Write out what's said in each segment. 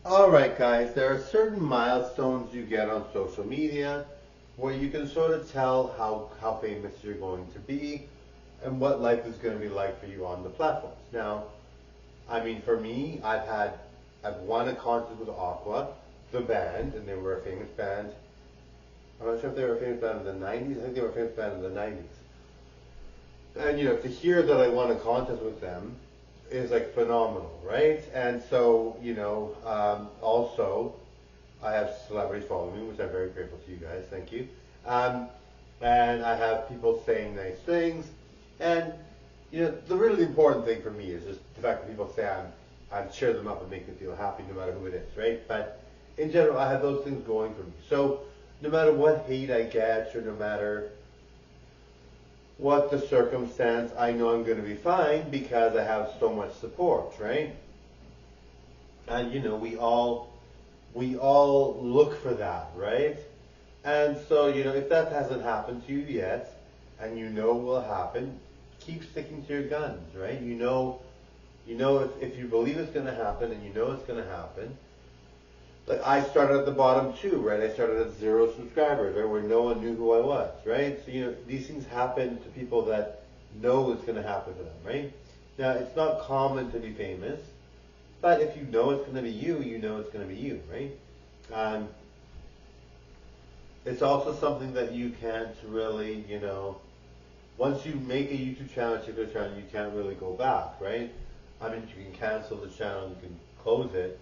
Alright guys, there are certain milestones you get on social media where you can sort of tell how famous you're going to be and what life is going to be like for you on the platforms. Now, I mean for me, I've won a contest with Aqua, the band, and they were a famous band. I'm not sure if they were a famous band in the 90s, I think they were a famous band in the 90s. And to hear that I won a contest with them is like phenomenal, right? And so, also, I have celebrities following me, which I'm very grateful to you guys. Thank you. And I have people saying nice things, and the really important thing for me is just the fact that people say I'm cheer them up and make them feel happy, no matter who it is, right? But in general, I have those things going for me. So no matter what hate I get, or no matter what the circumstance, I know I'm going to be fine because I have so much support, right? And we all look for that, right? And so if that hasn't happened to you yet, and will happen, keep sticking to your guns, right? If you believe it's going to happen and it's going to happen. Like I started at the bottom too, right? I started at 0 subscribers, right? Where no one knew who I was, right? So these things happen to people that know it's going to happen to them, right? Now it's not common to be famous, but if you know it's going to be you, it's going to be you, right? It's also something that you can't really, once you make a YouTube channel, a particular channel, you can't really go back, right? I mean, you can cancel the channel, you can close it,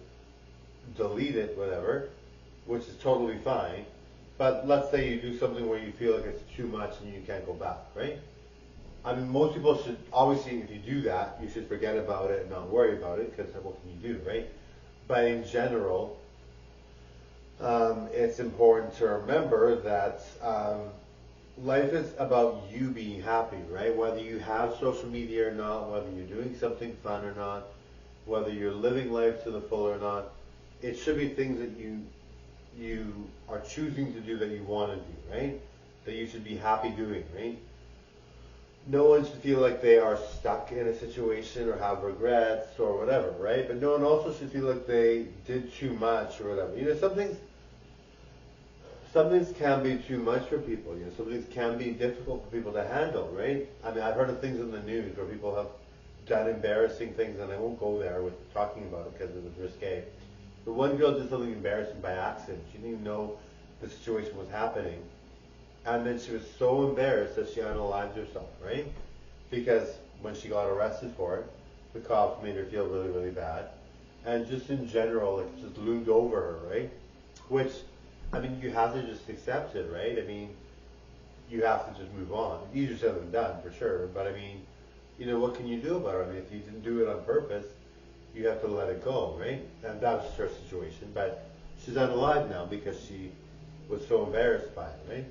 delete it, whatever, which is totally fine. But let's say you do something where you feel like it's too much and you can't go back, right? I mean, most people should, obviously, if you do that, you should forget about it and not worry about it, because what can you do, right? But in general, it's important to remember that life is about you being happy, right? Whether you have social media or not, whether you're doing something fun or not, whether you're living life to the full or not, it should be things that you are choosing to do that you want to do, right? That you should be happy doing, right? No one should feel like they are stuck in a situation or have regrets or whatever, right? But no one also should feel like they did too much or whatever. Some things can be too much for people. Some things can be difficult for people to handle, right? I mean, I've heard of things in the news where people have done embarrassing things, and I won't go there with talking about it because it was risque. But one girl did something embarrassing by accident. She didn't even know the situation was happening. And then she was so embarrassed that she unalived herself, right? Because when she got arrested for it, the cops made her feel really, really bad. And just in general, it just loomed over her, right? Which, I mean, you have to just accept it, right? I mean, you have to just move on. Easier said than done, for sure. But I mean, what can you do about it? I mean, if you didn't do it on purpose, you have to let it go, right? And that was her situation. But she's unalive now because she was so embarrassed by it, right?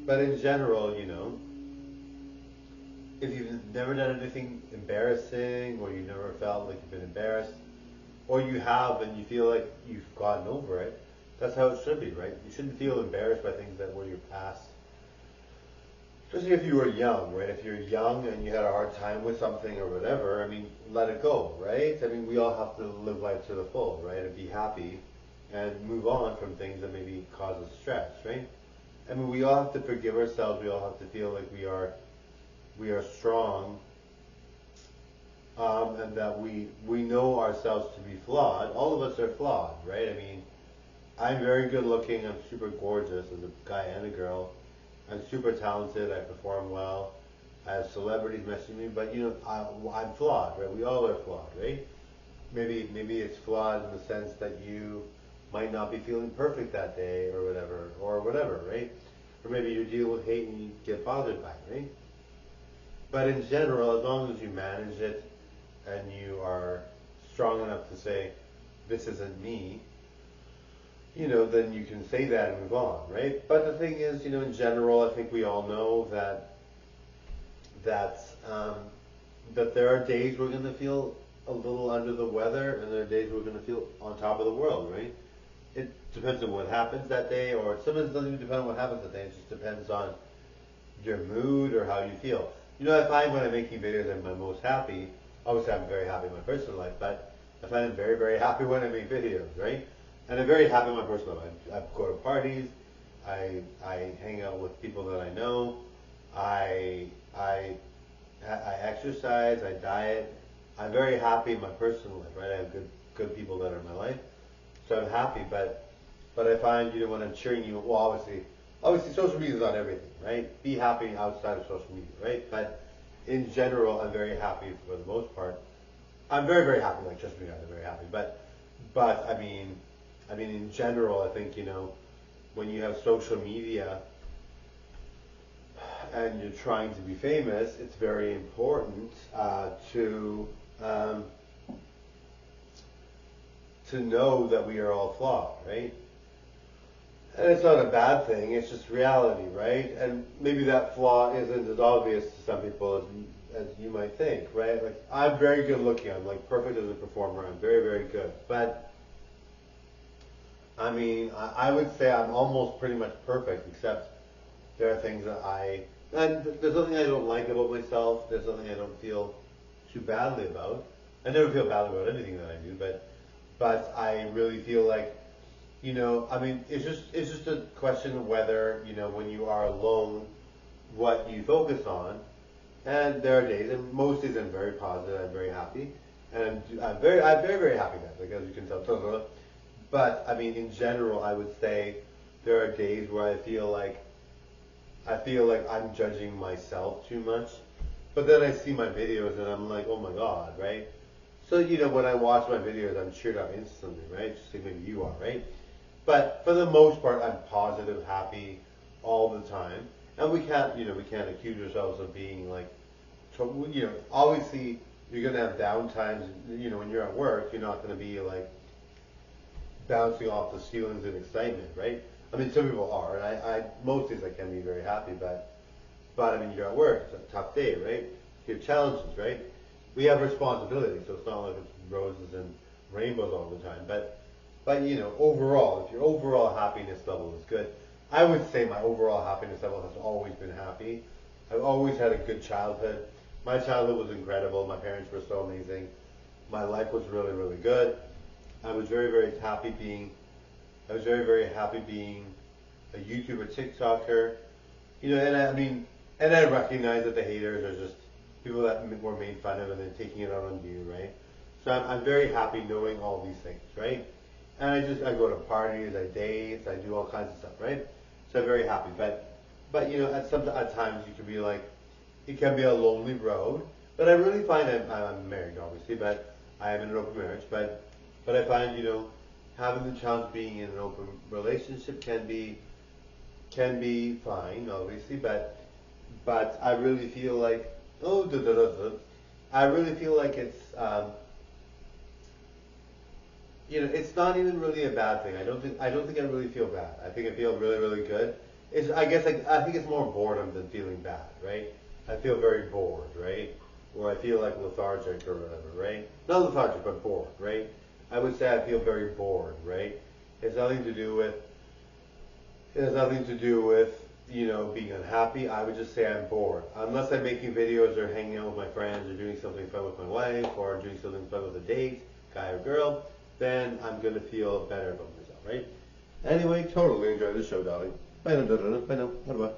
But in general, if you've never done anything embarrassing, or you never felt like you've been embarrassed, or you have and you feel like you've gotten over it, that's how it should be, right? You shouldn't feel embarrassed by things that were your past. Especially if you were young, right? If you're young and you had a hard time with something or whatever, I mean, let it go, right? I mean, we all have to live life to the full, right? And be happy and move on from things that maybe cause us stress, right? I mean, we all have to forgive ourselves. We all have to feel like we are strong, and that we know ourselves to be flawed. All of us are flawed, right? I mean, I'm very good looking. I'm super gorgeous as a guy and a girl. I'm super talented. I perform well. I have celebrities messaging me, but I'm flawed, right? We all are flawed, right? Maybe it's flawed in the sense that you might not be feeling perfect that day, or whatever, right? Or maybe you deal with hate and you get bothered by it, right? But in general, as long as you manage it and you are strong enough to say, this isn't me, then you can say that and move on, right? But the thing is, in general, I think we all know that there are days we're going to feel a little under the weather, and there are days we're going to feel on top of the world, right? It depends on what happens that day, or sometimes it doesn't even depend on what happens that day. It just depends on your mood or how you feel. I find when I'm making videos, I'm most happy. Obviously, I'm very happy in my personal life, but I find I'm very, very happy when I make videos, right? And I'm very happy in my personal life. I go to parties, I hang out with people that I know, I, I, I exercise, I diet. I'm very happy in my personal life, right? I have good people that are in my life, so I'm happy. But I find, when I'm cheering you, well, obviously, social media is not everything, right? Be happy outside of social media, right? But in general, I'm very happy for the most part. I'm very, very happy. Like, trust me, I'm very happy. But I mean, in general, I think when you have social media and you're trying to be famous, it's very important um, to know that we are all flawed, right? And it's not a bad thing, it's just reality, right? And maybe that flaw isn't as obvious to some people as you might think, right? Like, I'm very good looking, I'm like perfect as a performer, I'm very, very good. But, I mean, I would say I'm almost pretty much perfect, except there are things and there's nothing I don't like about myself, there's nothing I don't feel too badly about. I never feel badly about anything that I do, but I really feel like, I mean, it's just a question of whether, when you are alone, what you focus on. And there are days, and most days I'm very positive, I'm very happy, and I'm very, very happy now, like, as you can tell. But I mean, in general, I would say there are days where I feel like I'm judging myself too much. But then I see my videos and I'm like, oh my God, right? So, when I watch my videos, I'm cheered up instantly, right? Just like maybe you are, right? But for the most part, I'm positive, happy all the time. And we can't accuse ourselves of being like, obviously you're going to have down times, when you're at work, you're not going to be like bouncing off the ceilings in excitement, right? I mean, some people are, and most days I can be very happy, but I mean, you're at work, it's a tough day, right? You have challenges, right? We have responsibility, so it's not like it's roses and rainbows all the time. But overall, if your overall happiness level is good, I would say my overall happiness level has always been happy. I've always had a good childhood. My childhood was incredible. My parents were so amazing. My life was really, really good. I was very, very happy being. I was very, very happy being a YouTuber, TikToker. I mean, and I recognize that the haters are just people that were made fun of and then taking it out on you, right? So I'm very happy knowing all these things, right? And I go to parties, I date, I do all kinds of stuff, right? So I'm very happy. But at times you can be like, it can be a lonely road. But I really find I'm married, obviously, but I am in an open marriage. But I find having the challenge of being in an open relationship can be fine, obviously, but I really feel like I really feel like it's not even really a bad thing. I don't think I really feel bad. I think I feel really, really good. I think it's more boredom than feeling bad, right? I feel very bored, right? Or I feel like lethargic or whatever, right? Not lethargic, but bored, right? I would say I feel very bored, right? It's nothing to do with It has nothing to do with, being unhappy. I would just say I'm bored. Unless I'm making videos or hanging out with my friends or doing something fun with my wife or doing something fun with a date, guy or girl, then I'm going to feel better about myself, right? Anyway, totally enjoy the show, darling. Bye now, bye now, bye now.